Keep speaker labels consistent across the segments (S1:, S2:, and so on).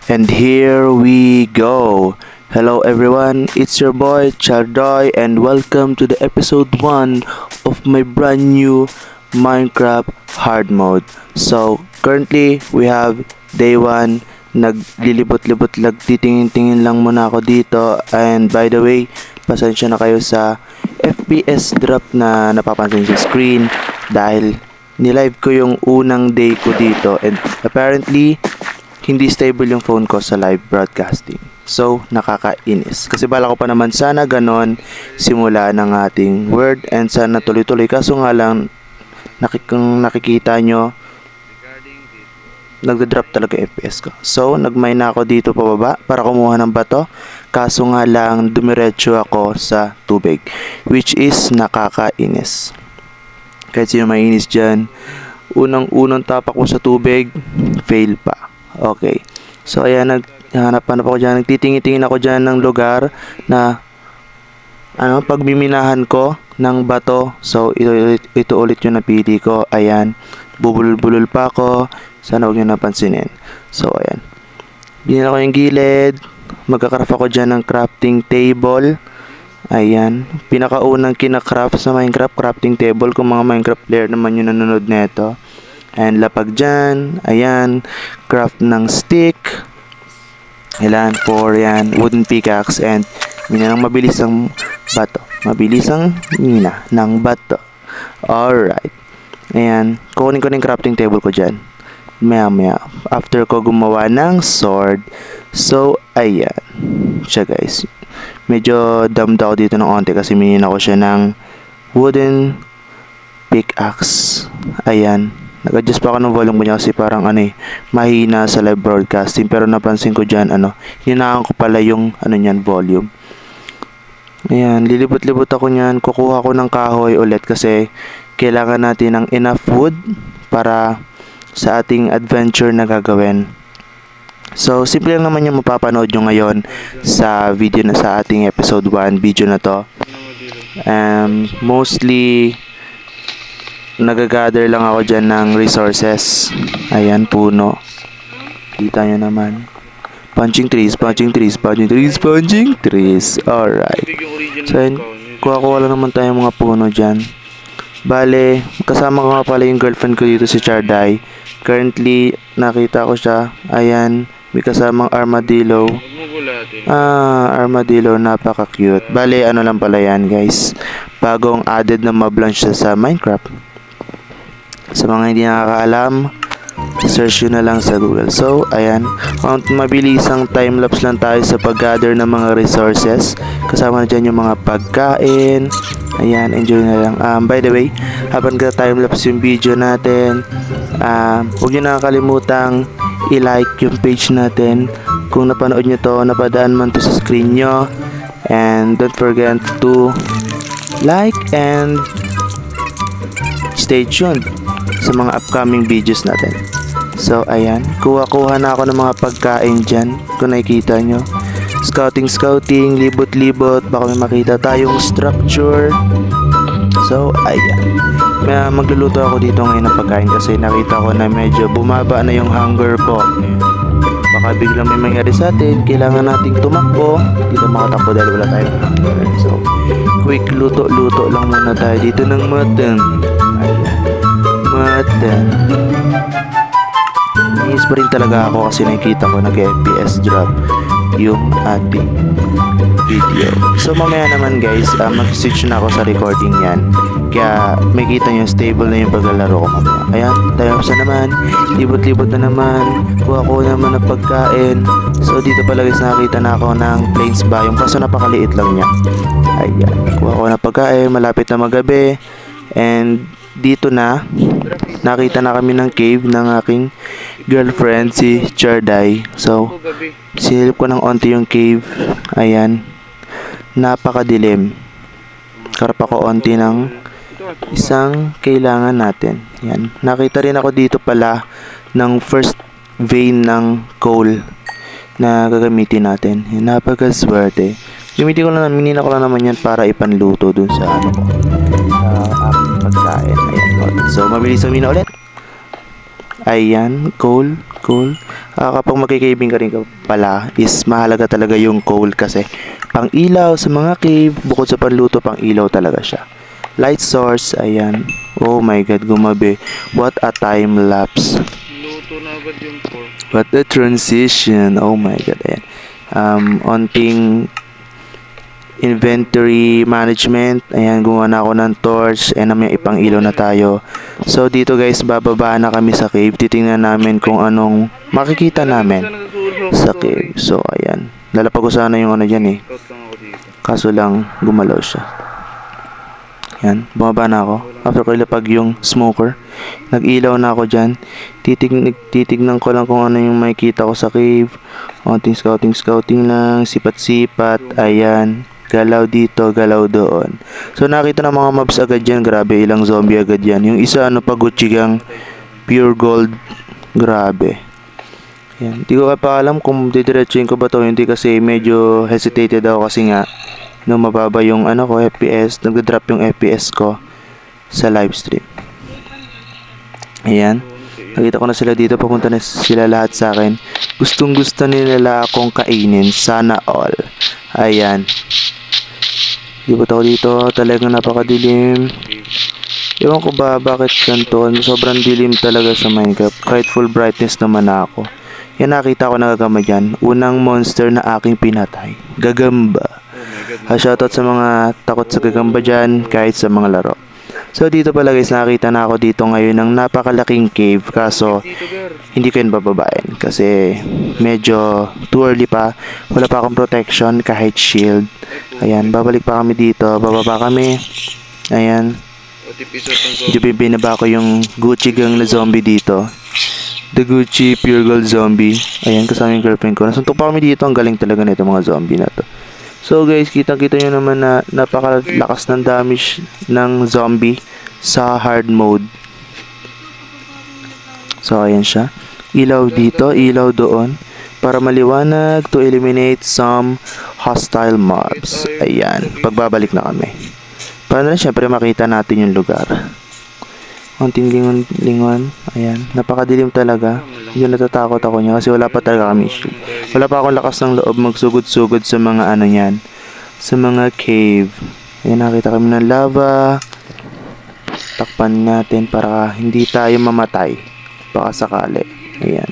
S1: And here we go. Hello everyone, it's your boy Chardoy and welcome to the episode 1 of my brand new Minecraft hard mode. So, currently we have day 1. Naglilibot-libot lang, titingin-tingin lang muna ako dito. And by the way, pasensya na kayo sa FPS drop na napapansin sa screen dahil nilive ko yung unang day ko dito and apparently hindi stable yung phone ko sa live broadcasting. So, nakakainis. Kasi bala ko pa naman sana ganon simula ng ating word and sana tuloy-tuloy. Kaso nga lang, kung nakikita nyo, nagda-drop talaga FPS ko. So, nagmine na ako dito pababa para kumuha ng bato. Kaso nga lang, dumiretso ako sa tubig. Which is nakakainis. Kahit sino mainis dyan, unang tapak ko sa tubig, fail pa. Okay. So, ayan, naghanap ako dyan. Nagtitingin-tingin ako dyan ng lugar na pagmiminahan ko ng bato. So, ito ulit yung napili ko. Ayan. Bubulol-bulol pa ako. Sana huwag nyo napansinin. So, ayan. Binila ko yung gilid. Magkakraft ako dyan ng crafting table. Ayan. Pinakaunang kinakraft sa Minecraft crafting table. Kung mga Minecraft player naman yung nanonood neto. And lapag dyan, ayan, craft ng stick, ilan, 4 yan, wooden pickaxe, and mina ng mabilis ang bato, mabilis ang mina ng bato. Alright, ayan, kukunin ko na yung crafting table ko dyan, maya, after ko gumawa ng sword. So, ayan, siya guys, medyo damda ako dito ng onte kasi minina ko siya ng wooden pickaxe, ayan. Nag-adjust pa ako ng volume ko niya kasi parang mahina sa live broadcasting. Pero napansin ko dyan, hinaan ko pala yung niyan, volume. Ayan, lilibot-libot ako niyan. Kukuha ko ng kahoy ulit kasi kailangan natin ng enough wood para sa ating adventure na gagawin. So, simple lang naman yung mapapanood nyo ngayon sa video na sa ating episode 1 video na to. Mostly nagagather lang ako dyan ng resources. Ayan, puno. Kita nyo naman. Punching trees. Alright. So, kuha lang naman tayo mga puno dyan. Bale, kasama ko nga pala yung girlfriend ko dito si Charday. Currently, nakita ko siya. Ayan, may kasamang armadillo. Armadillo, napaka-cute. Bale, lang pala yan, guys. Bagong added na mob launch sa Minecraft. Sa mga hindi nakakaalam, search yun na lang sa Google. So, ayan. Mabilisang time-lapse lang tayo sa pag-gather ng mga resources. Kasama na dyan yung mga pagkain. Ayan, enjoy na lang. By the way, habang time-lapse yung video natin, huwag nyo nakakalimutang i-like yung page natin. Kung napanood nyo to, napadaan man to sa screen nyo. And don't forget to like and stay tuned sa mga upcoming videos natin. So, ayan. Kuha na ako ng mga pagkain dyan. Kung nakikita nyo. Scouting, libot-libot. Baka may makita tayong structure. So, ayan. Magluluto ako dito ngayon ng pagkain kasi nakita ko na medyo bumaba na yung hunger ko. Baka biglang may mangyari sa atin. Kailangan nating tumakbo. Dito makatakbo dahil wala tayong hunger. So, quick luto lang muna tayo dito ng mutton. Ayan. Inis pa rin talaga ako kasi nakikita ko nag-FPS drop yung ating video. So mamaya naman guys, mag-switch na ako sa recording yan. Kaya makikita nyo stable na yung paglalaro ko mamaya. Ayan, tayo sa naman. Libot-libot na naman. Kuha ko naman ng pagkain. So dito pala guys nakakita na ako ng plains biome. Kaso napakaliit lang niya. Ayan, kuha ko ng pagkain. Malapit na magabi. And dito na nakita na kami ng cave ng aking girlfriend si Charday. So sinilip ko ng onti yung cave. Ayan, napakadilim. Karap ako onti ng isang kailangan natin. Ayan, nakita rin ako dito pala ng first vein ng coal na gagamitin natin. Ayan, napakaswerte. Minina ko lang naman yan para ipanluto dun sa sa aking pagkain. Ayan, so mabilis ang mina ulit. Ayan, coal. Kapag magkikaving ka rin pala, is mahalaga talaga yung coal kasi pang ilaw sa mga cave, bukod sa panluto, pang ilaw talaga siya. Light source, ayan. Oh my god, gumabi. What a time lapse.
S2: Luto na agad yung pork.
S1: What a transition. Oh my god, ayan. Onting inventory management. Ayan, gumawa na ako ng torch and may ipang ilaw na tayo. So dito guys, bababa na kami sa cave. Titingnan namin kung anong makikita namin sa cave. So ayan, lalapag ko sana yung ano dyan eh.
S2: Scout lang ako dito.
S1: Kaso lang gumalaw siya. Yan, bumaba na ako. After ko ilapag yung smoker, nag-ilaw na ako dyan. Titignan ko lang kung ano yung makikita ko sa cave. Onting scouting lang, sipat-sipat. Ayan, galaw dito, galaw doon. So nakita na mga mobs agad dyan. Grabe, ilang zombie agad yan. Yung isa ano pa, Guccigang pure gold. Grabe. Yan, di ko pa alam kung didiretsuin ko ba to. Hindi kasi medyo hesitated ako kasi nga no, mababa yung ano ko, FPS, nagda-drop yung FPS ko sa live stream. Ayan. Nakita ko na sila dito, papunta na sila lahat sa akin. Gustong gusto nila akong kainin, sana all. Ayan. Dibot ako dito, talagang napakadilim. Ewan ko ba bakit ganito, sobrang dilim talaga sa Minecraft. Kahit full brightness naman na ako. Yan, nakita ko nagagama dyan. Unang monster na aking pinatay. Gagamba. Shoutout sa mga takot sa gagamba dyan, kahit sa mga laro. So dito pala guys, nakita na ako dito ngayon ng napakalaking cave. Kaso hindi ko yun bababain kasi medyo too early pa. Wala pa akong protection kahit shield. Ayan, babalik pa kami dito. Bababa kami. Ayan, medyo binaba ko yung Gucci gang na zombie dito. The Gucci pure gold zombie. Ayan, kasama yung girlfriend ko. Nasuntok pa kami dito. Ang galing talaga nito mga zombie na to. So guys, kita-kita nyo naman na napakalakas ng damage ng zombie sa hard mode. So ayan siya. Ilaw dito, ilaw doon. Para maliwanag to eliminate some hostile mobs. Ayan, pagbabalik na kami. Para na syempre makita natin yung lugar. Konting lingon. Ayan, napakadilim talaga. Yun, natatakot ako niya kasi wala pa talaga kami shield. Wala pa akong lakas ng loob magsugod-sugod sa mga ano yan. Sa mga cave. Ayan, nakita kami ng lava. Takpan natin para hindi tayo mamatay. Baka sakali. Ayan.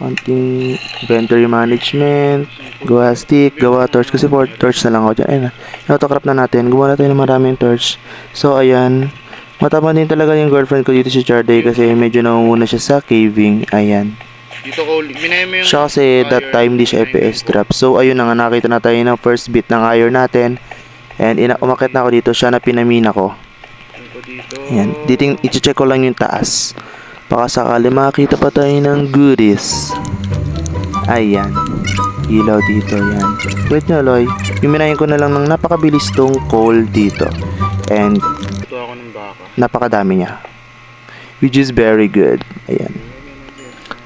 S1: Konting inventory management. Gawa stick, gawa torch. Kasi for torch na lang ako dyan. Ayan, autocrap na natin. Gawa natin ng maraming torch. So, ayan. Matama din talaga yung girlfriend ko dito si Charday kasi medyo naunguna siya sa caving. Ayan.
S2: Dito ko, binay mo yung
S1: Siya kasi that time di siya FPS drop. So ayun na nga, nakita na tayo ng first bit ng iron natin. And umakit na ako dito, siya na pinamina ko. Ayan. I-check ko lang yung taas. Baka sakali makita pa tayo ng goodies. Ayan. Ilaw dito, yan. Wait nyo, Loy. Piminahin ko na lang ng napakabilis tong coal dito. And
S2: ako ng baka.
S1: napakadami niya, which is very good. Ayan,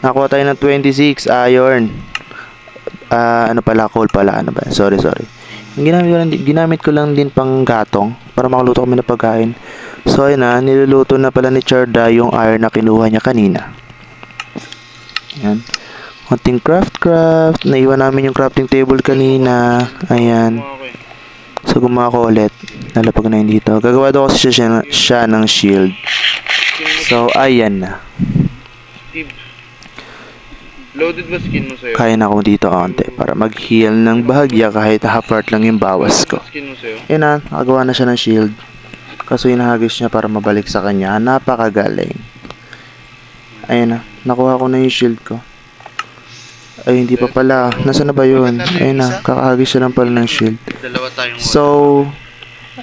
S1: nakuha tayo ng 26 iron. Ano pala, coal pala, ano ba, sorry. Ang ginamit ko lang din pang gatong para makaluto kami ng pagkain. So ayun na, niluluto na pala ni Charda yung iron na kinuha niya kanina. Ayan, konting craft. Naiwan namin yung crafting table kanina. Ayan. So gumawa ko ulit. Nalapag na yun dito. Gagawa daw kasi siya ng shield. So ayan na.
S2: Steve, loaded ba skin mo sa'yo?
S1: Kaya na ako dito onte para mag-heal ng bahagya kahit half heart lang yung bawas ko.
S2: Skin mo sa'yo?
S1: Yan na, nakagawa na siya ng shield. Kaso hinahagis niya para mabalik sa kanya. Napakagaling. Ayan na, nakuha ko na yung shield ko. Ay, hindi pa pala. Nasaan na ba yun? Ayun na, kakahagis siya lang pala ng shield.
S2: Dalawa tayong
S1: So,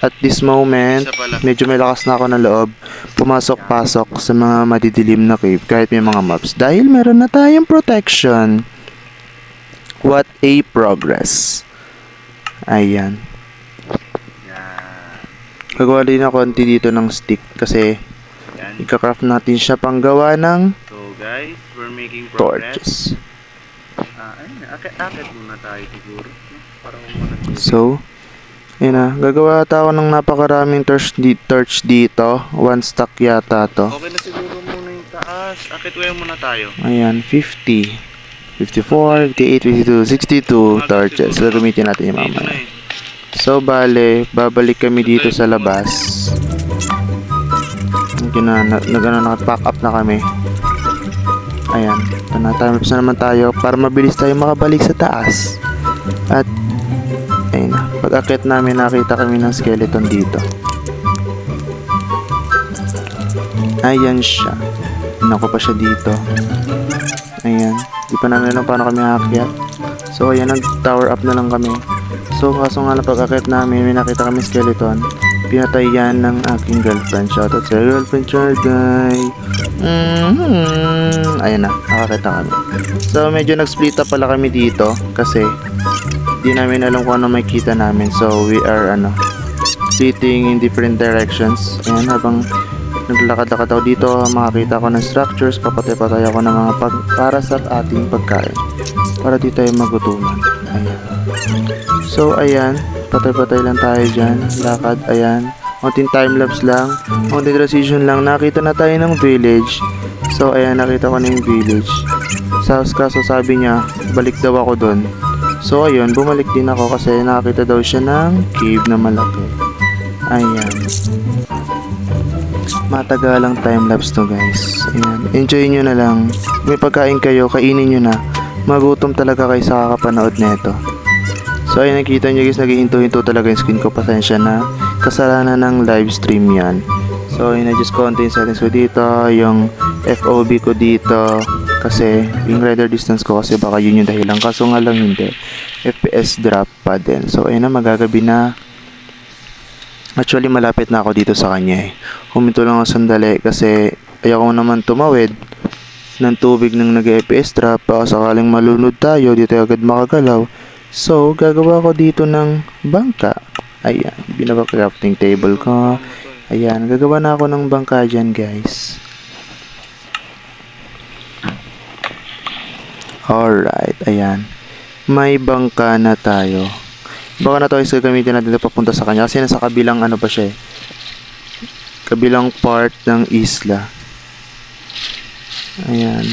S1: at this moment, medyo may lakas na ako ng loob. Pumasok-pasok sa mga madidilim na cave kahit may mga mobs. Dahil meron na tayong protection. What a progress. Ayan. Gagawa din ako konti dito ng stick kasi ika-craft natin siya pang gawa ng
S2: So guys, we're making progress.
S1: torches.
S2: Ayun, akit muna tayo siguro. Para muna.
S1: So, yun na, gagawa tayo ng napakaraming torch dito. One stack yata to.
S2: Okay na siguro muna yung taas. taas. Akit wala muna tayo.
S1: Ayan, 50. 54, 58, 52, 62 torches. So, gamitin natin yung
S2: Dito na
S1: mamaya.
S2: eh.
S1: So, bale, babalik kami dito sa labas. Nag-pack up na kami. Ayan, timelapse na naman tayo para mabilis tayo makabalik sa taas. At, ayun na. Pag-akit namin, nakita kami ng skeleton dito. Ayan siya. Nako pa siya dito. Ayan. Di pa namin alam paano kami aakyat. So, ayan. Nag-tower up na lang kami. So, kaso nga lang pag-akit namin, may nakita kami skeleton. Pinatay yan ng aking girlfriend. Shoutout sa girlfriend, Charday. Ayan na. Nakakita kami. So, medyo nag-split up pala kami dito. Kasi, di namin alam kung ano makita namin. So, we are, splitting in different directions. Ayan, habang naglalakad-lakad ako dito, makakita ko ng structures, papatay-patay ako ng mga para sa ating pagkain. Para di tayo magutuman. Ayan. So, ayan. Patay-patay lang tayo dyan. Lakad, ayan. Konting time-lapse lang. Konting transition lang. Nakita na tayo ng village. So, ayan. Nakita ko na yung village. Kaso sabi niya, balik daw ako dun. So, ayun. Bumalik din ako kasi nakita daw siya ng cave na malaki. Ayan. Matagalang time-lapse to, guys. Ayan. Enjoy nyo na lang. May pagkain kayo, kainin nyo na. Magutom talaga kayo sa kakapanood neto. So, ayun, nakita nyo guys, nag-ihinto-hinto talaga yung screen ko. Pasensya na. Kasalanan ng live stream yan. So, ayun, na-just content settings ko dito. Yung FOV ko dito. Kasi, yung render distance ko kasi baka yun yung dahilan. Kaso nga lang hindi. FPS drop pa din. So, ayun na, magagabi na. Actually, malapit na ako dito sa kanya eh. Huminto lang ako sandali kasi ayoko naman tumawid ng tubig ng nag-FPS drop. Baka sakaling malunod tayo, dito agad makagalaw. So, gagawa ko dito ng bangka. Ayan, binaba-crafting table ko. Ayan, gagawa na ako ng bangka dyan, guys. Alright, ayan. May bangka na tayo. Baka na tayo gagamitin natin na papunta sa kanya. Kasi nasa kabilang ano pa siya eh. Kabilang part ng isla. Ayan.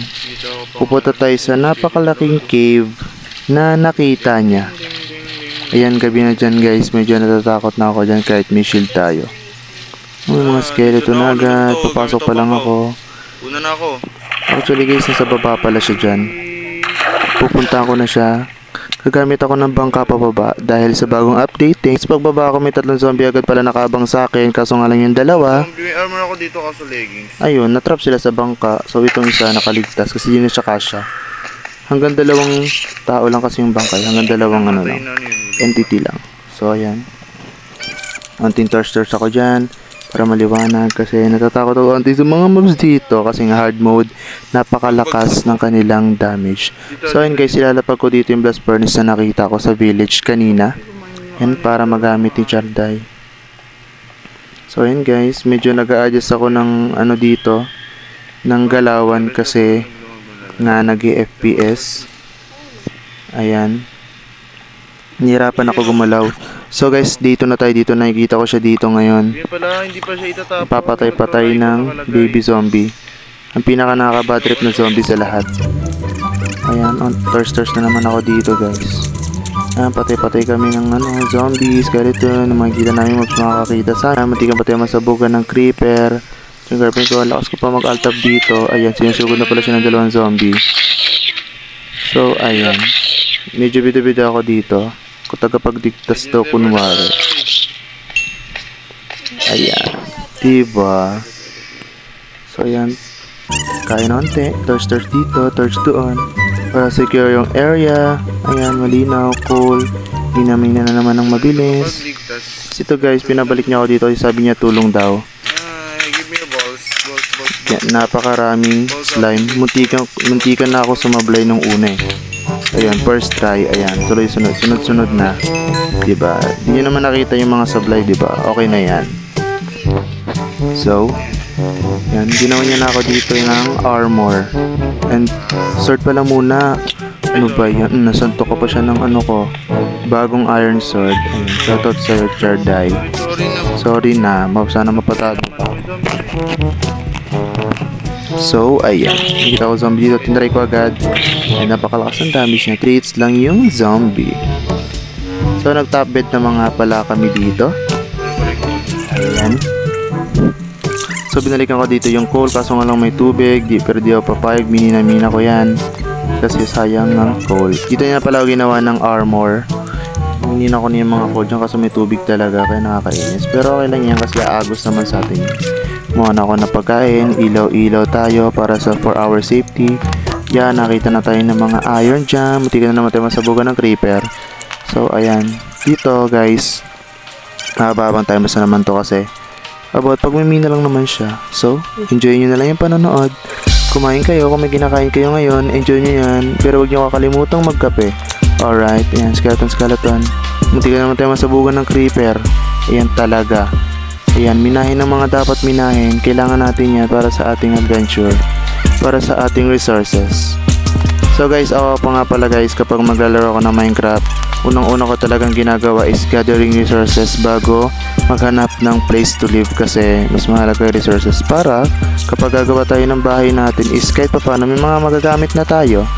S1: Pupunta tayo sa napakalaking cave na nakita niya. Ayan, gabi na dyan guys. Medyo natatakot na ako dyan kahit may shield tayo. May mga skeleton na agad. Papasok pa lang ako.
S2: Una na ako.
S1: Actually guys, nasa baba pala siya dyan. Pupunta ko na siya. Gagamit ako ng bangka pababa dahil sa bagong updating. Sa pagbaba ako may 3 zombie agad pala nakabang sa akin. Kaso nga lang yung dalawa.
S2: May armor ako dito kaso leggings.
S1: Ayun, natrap sila sa bangka. So itong isa nakaligtas kasi yun na siya kasya. Hanggang 2 tao lang kasi yung bangkay. Hanggang 2 ano lang. Entity lang. So ayan. Anting torch ako dyan. Para maliwanag kasi natatakot ako anti sa mga mobs dito. Kasi nga hard mode. Napakalakas ng kanilang damage. So ayan guys, ilalapag ko dito yung blast furnace na nakita ko sa village kanina. Yan para magamit ni Charday. So ayan guys, medyo nag-a-adjust ako ng ano dito. Ng galawan kasi nga nag-FPS. Ayan. Nihirapan ako gumalaw. So guys, dito na tayo. Dito nakikita ko siya dito ngayon.
S2: Hindi pa siya itatapos.
S1: Papatay-patay ng baby zombie. Ang pinaka nakaka-bad trip na zombie sa lahat. Ayan, on thirst na naman ako dito guys. Ayan, patay-patay kami ng zombie, skeleton. Makikita namin makakakita sana. Matigang patay masabugan ng creeper. Yung girlfriend ko, lakas ko pa mag-alt-tab dito. Ayan, sinusugod na pala siya ng 2 zombie. So, ayan. Medyo bida-bida ako dito. Kung tagapagdigtas to kunwari. Ayan. Diba? So, ayan. Kain onte. Torch dito. Torch doon. Para secure yung area. Ayan, malinaw. Cool. Ginamay na naman ng mabilis. Ito guys, pinabalik niya ako dito. Sabi niya tulong daw.
S2: Give me your balls.
S1: Yan, napakaraming slime. Muntikan na ako sumablay nung una eh. Ayan, first try. Ayan, tuloy sunod na. Diba? Hindi nyo naman nakita yung mga sablay, diba? Okay na yan. So, yan, ginawa niya na ako dito ng armor. And, sword pala muna. Ano ba yan? Nasanto ko pa siya ng bagong iron sword. Ayan, shoutout sa'yo, Charday. Sorry na, sana mapatado pa. So, ayan. Nakita ko zombie dito. Tinry ko agad. Ay, napakalakas ng damage niya. 3 hits lang yung zombie. So, nag-top bed na mga pala kami dito. Ayan. So, binalikan ko dito yung coal. Kaso nga lang may tubig. Pero di ako papayag. Minina ko yan. Kasi sayang ng coal. Dito niya pala ako ginawa ng armor. Minina ko niya yung mga coal dyan kasi may tubig talaga. Kaya nakakainis. Pero okay lang yan kasi aagos naman sa atin. Mukha na ako na pagkain, ilaw-ilaw tayo para sa 4-hour safety. Yan, nakita na tayo ng mga iron jam. Matiga na naman tayo masabugan ng creeper. So, ayan. Dito, guys, nakababang tayo basta naman to kasi about pagmimina lang naman siya. So, enjoy nyo na lang yung panonood. Kumain kayo, kung may kinakain kayo ngayon, enjoy nyo yan. Pero huwag nyo kakalimutang magkape. Alright, ayan, skeleton. Matiga na naman tayo masabugan ng creeper. Ayan talaga. Ayan, minahin ang mga dapat minahin. Kailangan natin yan para sa ating adventure. Para sa ating resources. So guys, ako pa nga pala guys, kapag maglalaro ako ng Minecraft, unang-una ko talagang ginagawa is gathering resources bago maghanap ng place to live kasi mas mahalaga yung resources para kapag gagawa tayo ng bahay natin is kahit pa paano may mga magagamit na tayo.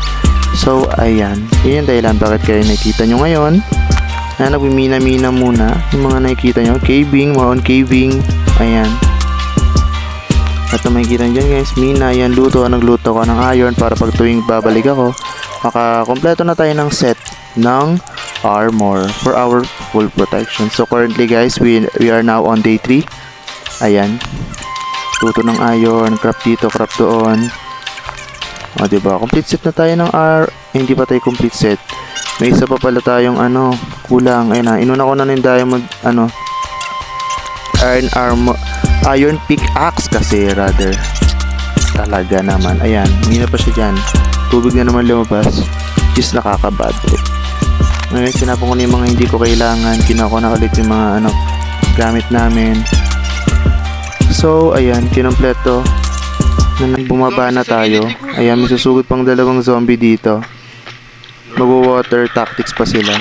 S1: So ayan, yun yung dahilan bakit kayo nakikita nyo ngayon na nagmimina-mina muna yung mga nakikita nyo, caving, more on caving, ayan. At na makikita nyo dyan guys, mina, ayan, nagluto ko ng iron para pag tuwing babalik ako, makakompleto na tayo ng set ng armor for our full protection. So currently guys, we are now on day 3, ayan, luto ng iron, craft dito, craft doon. O diba, complete set na tayo ng hindi pa tayo complete set. May isa pa pala tayong kulang. Ayun na, inuna ko na ng diamond, iron pickaxe kasi rather. Talaga naman. Ayan, hindi na pa siya dyan. Tubig na naman lumabas. Just nakakabad trip. Ngayon, sinapon ko na yung mga hindi ko kailangan. Kinuha ko na ulit yung mga gamit namin. So, ayan, kinumpleto. Na bumaba na tayo. Ayan, may susugod pang 2 zombie dito. Mag-water tactics pa sila.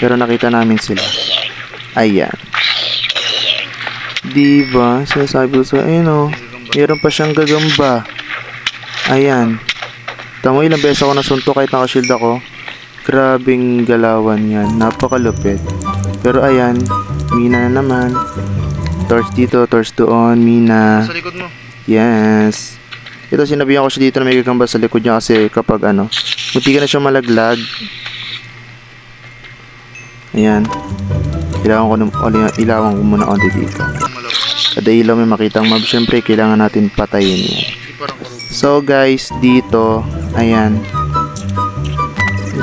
S1: Pero nakita namin sila. Ayan. Diba? Sinasabi ko sa meron pa siyang gagamba. Ayan. Tamo ilang beses ako nasunto kahit naka-shield ako. Grabing galawan yan. Napakalupit. Pero ayan. Mina na naman. Torch dito, torch doon. Mina.
S2: Sa likod mo.
S1: Yes. Ito sinabihan ko siya dito na may gagamba sa likod niya kasi kapag munti ka na siya malaglag. Ayan. Ilawan ko muna onti dito. Kada ilaw may makitang mob, syempre kailangan natin patayin yan. So guys, dito, ayan.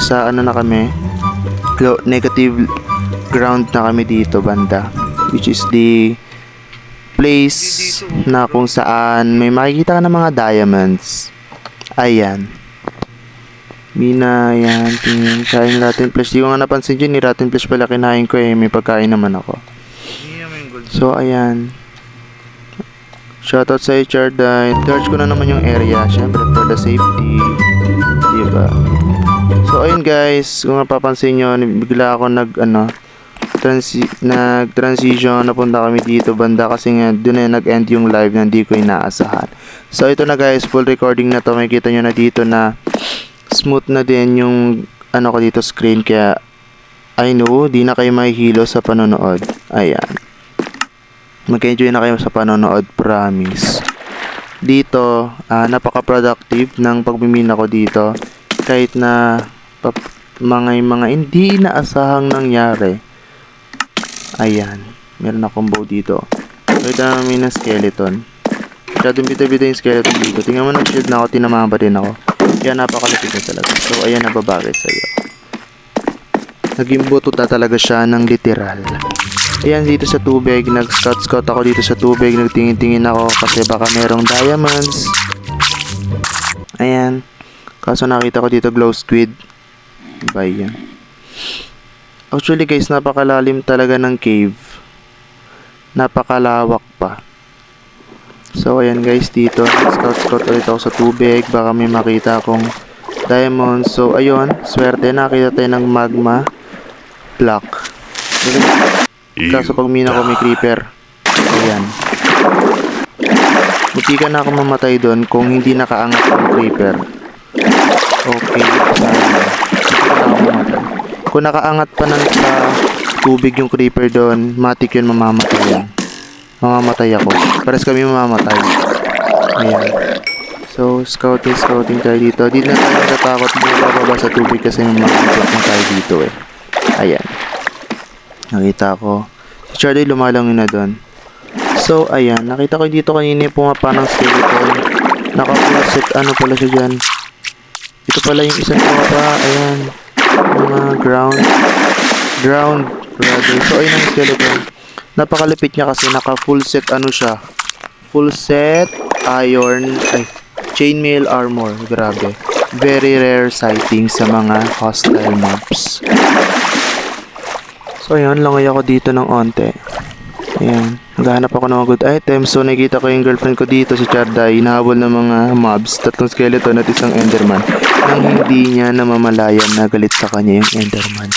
S1: Sa na kami, negative ground na kami dito banda. Which is the place na kung saan may makikita ka ng mga diamonds. Ayan. Mina, ayan. Tingin. Kain natin flesh. Di ko nga napansin dyan. Ni rotten flesh pala kinain ko eh. May pagkain naman ako. So, ayan. Shoutout sa Chardine. Search ko na naman yung area. Siyempre, for the safety. Diba? So, ayun guys. Kung napapansin nyo, bigla ako nag-transition, napunta kami dito banda kasi nga doon na nag-end yung live na hindi ko inaasahan. So ito na guys, full recording na to. Makikita nyo na dito na smooth na din yung ko dito screen, kaya I know di na kayo mahihilo sa panonood. Ayan, mag-enjoy na kayo sa panonood, promise. Dito napaka-productive ng pagmimina ko dito kahit na mga hindi inaasahang nangyari. Ayan, meron akong bow dito. Ito na namin ng skeleton. Masyadong bita-bita yung skeleton dito. Tingnan mo, nag-shield na ako, tinamaan pa din ako. Kaya napakalapit na talaga. So, ayan, nababagay sa'yo. Naging buto na talaga siya ng literal. Ayan, dito sa tubig, nag-scout ako dito sa tubig. Nagtingin-tingin ako kasi baka merong diamonds. Ayan. Kaso nakita ko dito glow squid. Ba yan? Actually guys, napakalalim talaga ng cave. Napakalawak pa. So ayan guys, dito scout ulit ako sa tubig. Baka may makita akong diamonds. So ayun, swerte, nakita tayo ng magma block. Kaso pag mina ko may creeper. Ayan. Munti ka na ako mamatay doon kung hindi nakaangat ang creeper. Okay, sana. Munti ka na ako mamatay. Kung nakaangat pa ng sa tubig yung creeper doon, matik yun, mamamatay yan. Mamamatay ako. Pares kami mamamatay. Ayan. So, scouting tayo dito. Di na tayo natatakot bumababa sa tubig kasi may mga ibot na tayo dito eh. Ayan. Nakita ko. Si Charlie lumalangoy na doon. So, ayan. Nakita ko dito kanina yung pumapa ng skeleton. Naka-full set. Ano pala siya dyan? Ito pala yung isang pumapa. Ayan. Mga ground rather. So, ayun ang skeleton. Napakalapit niya kasi naka-full set ano siya. Full set iron. Ay. Chainmail armor. Grabe. Very rare sighting sa mga hostile mobs. So, ayun. Langoy ako dito ng onte. Ayan. Naghahanap ako ng mga good items. So, nakikita ko yung girlfriend ko dito, si Charday. Hinahabol ng mga mobs. 3 skeleton at isang enderman. Nang hindi niya namamalayan na galit sa kanya yung enderman.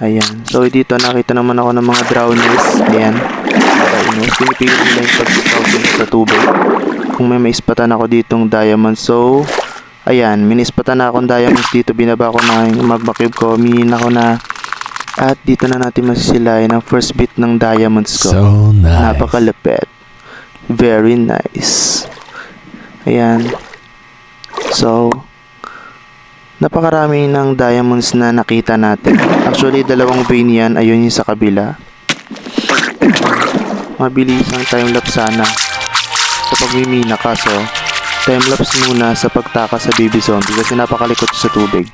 S1: Ayan. So, dito nakita naman ako ng mga drowners. Ayan. Pinipili nila yung pag-scouting sa tubig. Kung may maispatan ako ditong diamond. So, ayan. Minispatan na akong diamonds dito. Binaba ko na yung magma cube ko. Minin ako na. At dito na natin masisilayan ang first bit ng diamonds ko.
S3: So nice.
S1: Napakalupit. Very nice. Ayan. So, napakarami ng diamonds na nakita natin. Actually, 2 vein yan. Ayun yung sa kabila. Mabilis ang timelapse sana sa pagmimina, kaso timelapse muna sa pagtakas sa baby zombie kasi napakalikot sa tubig.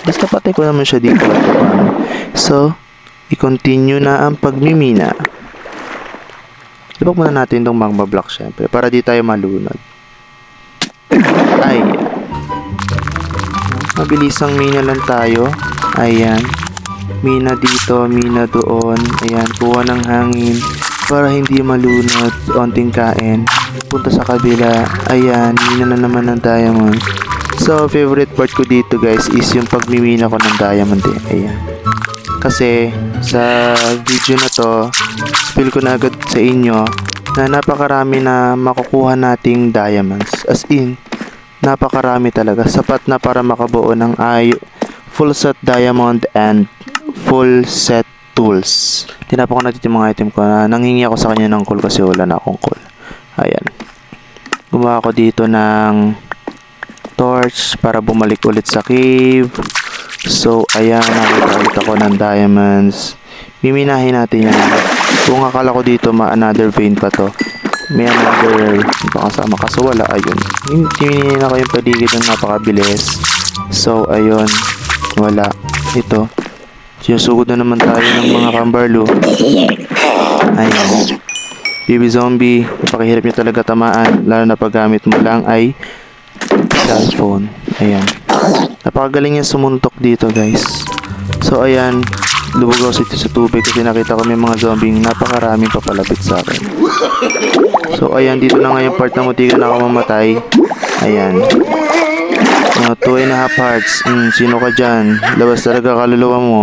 S1: Basta patay ko naman siya dito. So, i-continue na ang pagmimina. Lipak muna natin itong magma block syempre para di tayo malunod. Ayan. Mabilisang mina lang tayo. Ayan. Mina dito, mina doon. Ayan, kuha ng hangin para hindi malunod. Onting kain. Punta sa kabila. Ayan, mina na naman ng diamond. So, favorite part ko dito guys is yung pagmimina ko ng diamond eh. Ayan. Kasi, sa video na to, spill ko na agad sa inyo na napakarami na makukuha nating diamonds. As in, napakarami talaga. Sapat na para makabuo ng full set diamond and full set tools. Tinapa ko natin yung mga item ko na nanghingi ako sa kanya ng coal kasi wala na akong coal. Ayan. Gumawa ako dito ng torch para bumalik ulit sa cave. So, ayan, nakita ulit ako ng diamonds. Miminahin natin yan. Kung akala ko dito another vein pa to. May another kasama kaso wala. Ayun. Tininin ako yung paligid ng napakabilis. So, ayun. Wala. Ito. Sinusugod na naman tayo ng mga kambarlo. Ayun. Baby zombie. Napakahirap niya talaga tamaan. Lalo na paggamit mo lang ay cellphone. Ayan. Napakagaling niya sumuntok dito guys. So, ayan. Lubog ako sa tubig kasi nakita ko may mga zombie napakaraming papalapit sa akin. So, ayan. Dito na nga yung part na mutikan na ako mamatay. Ayan. 2.5 hearts. Sino ka dyan? Labas talaga kaluluwa mo.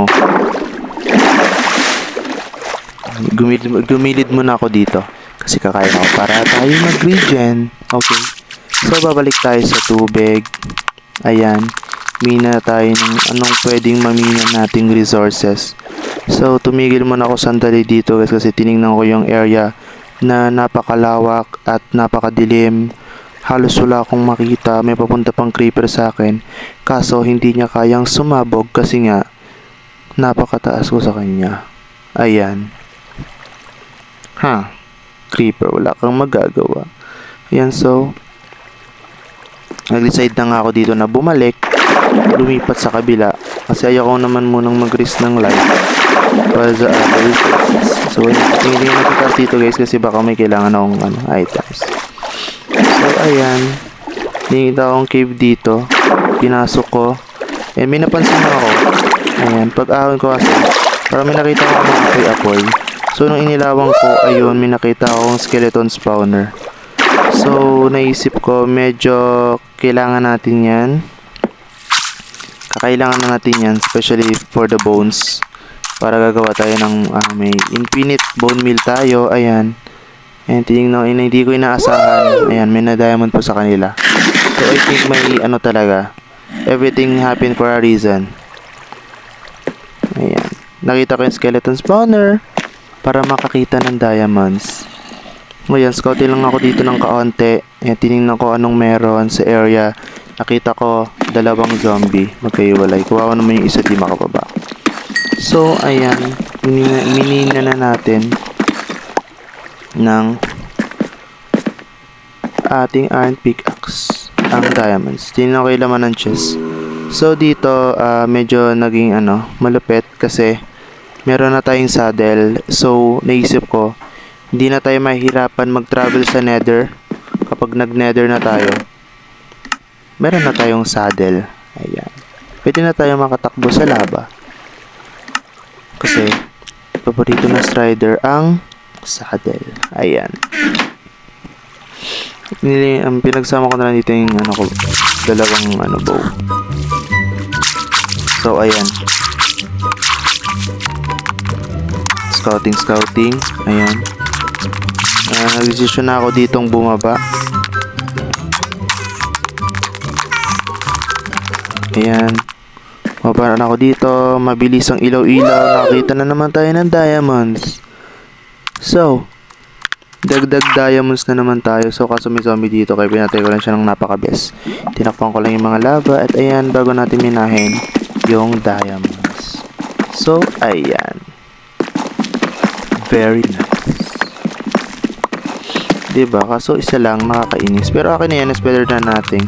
S1: Gumilid muna ako dito. Kasi kakain ako para tayo mag-regen. Okay. So, babalik tayo sa tubig. Ayan. Mina tayo ng anong pwedeng mamina nating resources. So, tumigil muna ako sandali dito guys kasi tiningnan ko yung area na napakalawak at napakadilim. Halos wala akong makita. May papunta pang creeper sa akin. Kaso, hindi niya kayang sumabog kasi nga napakataas ko sa kanya. Ayan. Creeper, wala kang magagawa. Ayan, so nag-decide na nga ako dito na bumalik, lumipat sa kabila kasi ayaw ko naman munang mag-risk ng life para sa other resources. So, hindi na sa taas dito guys kasi baka may kailangan akong items. So, ayan. Nakita akong cave dito. Pinasok ko. And may napansin ako. Ayan. Pag-ahon ko kasi, parang may nakita ko mga apoy-apoy. So, nung inilawang ko, ayun, may nakita akong skeleton spawner. So, naisip ko, medyo kailangan natin yan. Kakailangan na natin yan, especially for the bones. para gagawa tayo ng may infinite bone meal tayo. Ayan. And tingnan, hindi ko inaasahan. Ayan, may na diamond po sa kanila. So I think may ano talaga. Everything happened for a reason. Ayan. Nakita ko yung skeleton spawner para makakita ng diamonds. Ayan, scouting lang ako dito ng kaonte. Ayan, tinignan ko anong meron sa area. Nakita ko 2 zombie magkaiwalay. Kuha ko naman yung isa, di makababa. So, ayan. Minina na natin ng ating iron pickaxe ang diamonds. Tingnan ko yung laman ng chest. So, dito, medyo naging malupit kasi meron na tayong saddle. So, naisip ko, hindi na tayo mahihirapan mag-travel sa nether. Kapag nag-nether na tayo, meron na tayong saddle. Ayan. Pwede na tayo makatakbo sa lava. Kasi, paborito na strider ang saddle. Ayan. Pinagsama ko na lang dito yung dalawang bow. So, ayan. Scouting. Ayan. Nag-decision na ako ditong bumaba. Ayan. Mababa na ako dito. Mabilis ang ilaw-ilaw. Nakita na naman tayo ng diamonds. So, dagdag diamonds na naman tayo. So, kaso may zombie dito. Kaya pinatay ko lang siya ng napaka-best. Tinakpan ko lang yung mga lava. At ayan, bago natin minahin yung diamonds. So, ayan. Very nice. Diba? Kaso isa lang, nakakainis. Pero akin na yan, is better na natin.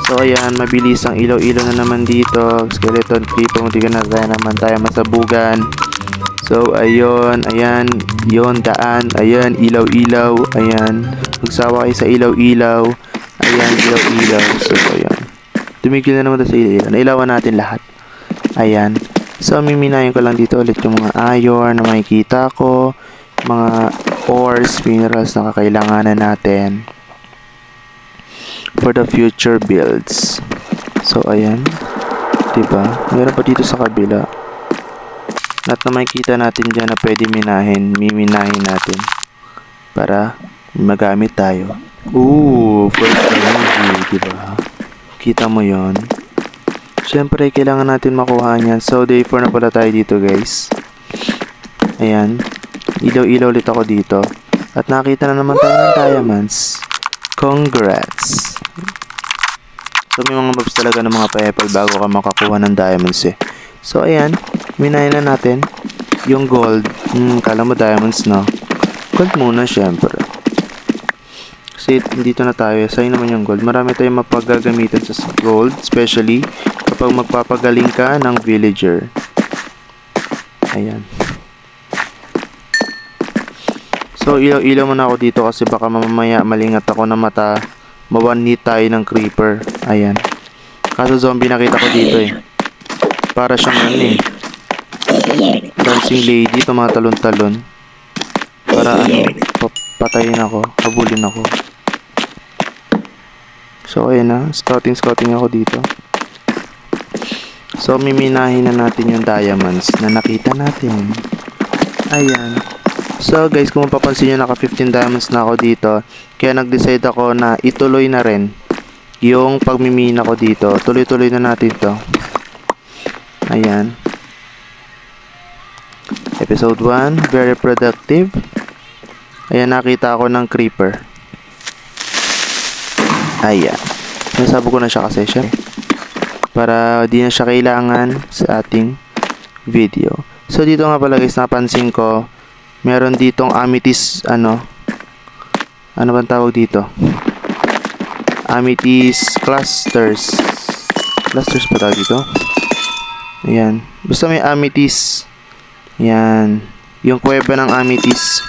S1: So, ayan, mabilis ang ilaw-ilaw na naman dito. Skeleton creeper, hindi ka na naman tayo masabugan. So, ayun, ayan, yon daan, ayan, ilaw-ilaw, ayan. Magsawa kayo sa ilaw-ilaw. Ayan, ilaw-ilaw. So, ayan. Tumigil na naman sa ilaw-ilaw. Nailawan natin lahat. Ayan. So, miminayin ko lang dito ulit yung mga iron na makikita ko. Mga ores, minerals na kakailanganan natin for the future builds. So, ayan. Diba? Meron pa dito sa kabila. Lahat na makikita natin dyan na pwede minahin, miminahin natin para magamit tayo. Ooh, first energy, diba? Kita mo yon. Siyempre, kailangan natin makuha yan. So, day 4 na pala tayo dito, guys. Ayan. Ilaw-ilaw ulit ako dito. At nakita na naman tayo ng diamonds. Congrats! So, may mga mobs talaga ng mga payapal bago ka makakuha ng diamonds eh. So, ayan. Minayin na natin yung gold. Kala mo diamonds, no? Gold muna, syempre. Kasi dito na tayo. Sa'yo naman yung gold. Marami tayong mapagagamitan sa gold. Especially kapag magpapagaling ka ng villager. Ayan. So, ilaw-ilaw muna ako dito kasi baka mamaya malingat ako na mata. Mawan-hit tayo ng creeper. Ayan. Kaso zombie nakita ko dito eh. Para siyang dancing lady. Ito mga talon-talon. Para patayin ako. Habulin ako. So, ayan na. Scouting ako dito. So, miminahin na natin yung diamonds na nakita natin. Ayan. So guys, kung mapapansin nyo, naka 15 diamonds na ako dito. Kaya nag-decide ako na ituloy na rin yung pagmimina ko dito. Tuloy-tuloy na natin to. Ayan. Episode 1, very productive. Ayan, nakita ako ng creeper. Ayan. Nasabo ko na siya kasi siya. Para di na siya kailangan sa ating video. So dito nga pala guys, napansin ko meron ditong amethyst, ano bang tawag dito? Amethyst clusters. Clusters pa tawag dito? Ayan. Basta may amethyst. Ayan. Yung kuweba ng amethyst.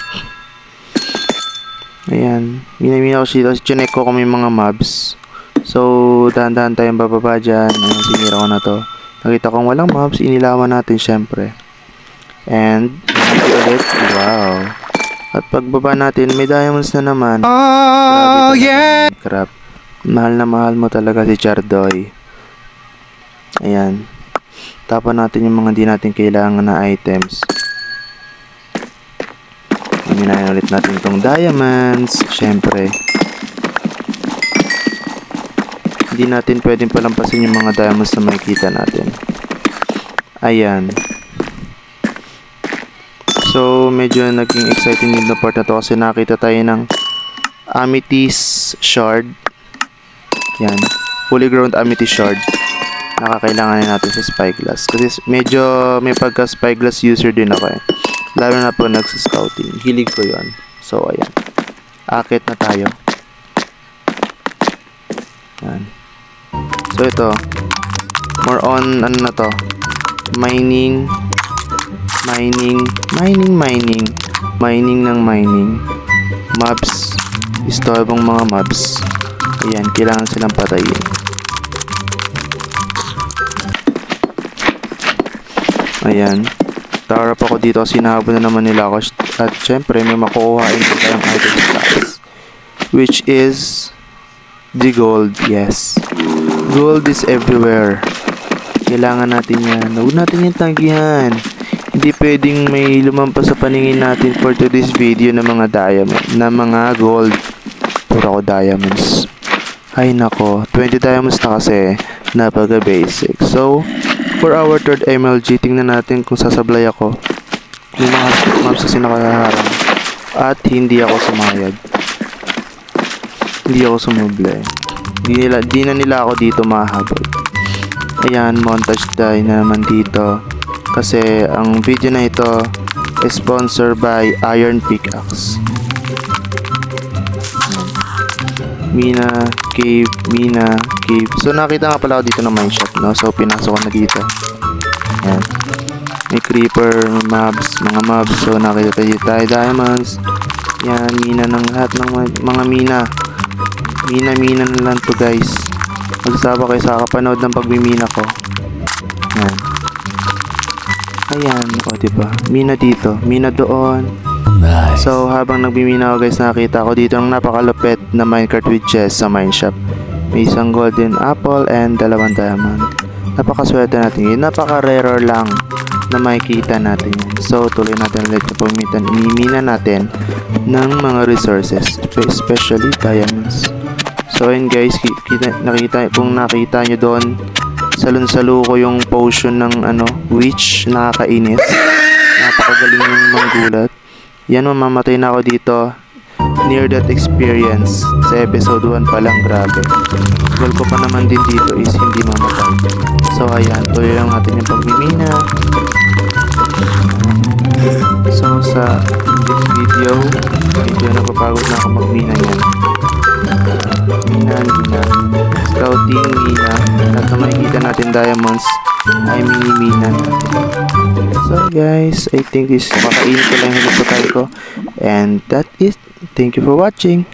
S1: Ayan. Minamina ko siya. Chinek ko kung may mga mobs. So, dahan-dahan tayong bababa dyan. Ayan, sinira ko na to. Nakita kong walang mobs. Inilawan natin syempre. And ulit. Wow. At pagbaba natin, may diamonds na naman. Oh, yeah! Crap. Mahal na mahal mo talaga si Chardoy. Ayan. Tapan natin yung mga di natin kailangan na items. Minahin ulit natin itong diamonds. Syempre, hindi natin pwedeng palampasin yung mga diamonds na makikita natin. Ayan. So, medyo naging exciting din na part na to kasi nakita tayo ng amethyst shard. Yan. Fully grown amethyst shard. Nakakailangan natin sa spyglass. Kasi medyo may pagka spyglass user din ako eh. Lalo na po nagsascouting. Hilig ko yon. So, ayan. Akit na tayo. Yan. So, ito. More on, ano na to. Mining. Mining ng mining. Mobs. Istorbong mga mobs. Ayan, kailangan silang patayin. Ayan. Tarap ako dito kasi hinahabol na naman nila ako. At syempre, may makukuhain ko tayong item stacks. Which is the gold. Yes. Gold is everywhere. Kailangan natin yan. Huwag natin yung tanggihan. Hindi pwedeng may lumampas sa paningin natin for today's video na mga diamond, na mga gold. Puro ako diamonds. Ay nako, 20 diamonds na kasi. Napaka basic. So, for our third MLG, tingnan natin kung sasablay ako. Yung mga maps kasi nakaharang. At hindi ako sumayad. Hindi ako sumublay. Di na nila ako dito mahabol. Ayan, montage tayo na naman dito. Kasi ang video na ito is sponsored by Iron Pickaxe. Mina Cave. So nakita nga pala ako dito ng mineshaft, no? So pinasok ko na dito. Ayan. May creeper, may mobs, mga mobs. So nakita tayo diamonds. Yan, mina ng lahat ng mga mina. Mina na lang to guys. Magsasaba kayo sa kapanood ng pagmimina ko. Yan. Ayan, o diba? Mina dito, mina doon.
S3: Nice.
S1: So habang nagbimina ako guys, nakita ko dito ng napakalupit na minecart with chest sa mineshop. May isang golden apple and 2 diamond. Napakaswerte natin yun. Napaka-rare lang na makikita natin yun. So tuloy natin ulit na pamimina natin ng mga resources, especially diamonds. So ayun guys, kung nakita nyo doon, salon-salo ko yung potion ng witch, nakakainis. Napakagaling yung manggulat. Yan, mamamatay na ako dito. Near that experience. Sa episode 1 pa lang, grabe. Goal ko pa naman din dito is hindi mamatay. So ayan, tuloy lang natin yung pagmimina. So sa this video, medyo napapagod na ako magmina yan. Mina. Scouting, mina. At na makikita natin diamonds, ay mini-mina natin. So guys, I think this makainit ko lang yung pagkakay ko. And that is, thank you for watching.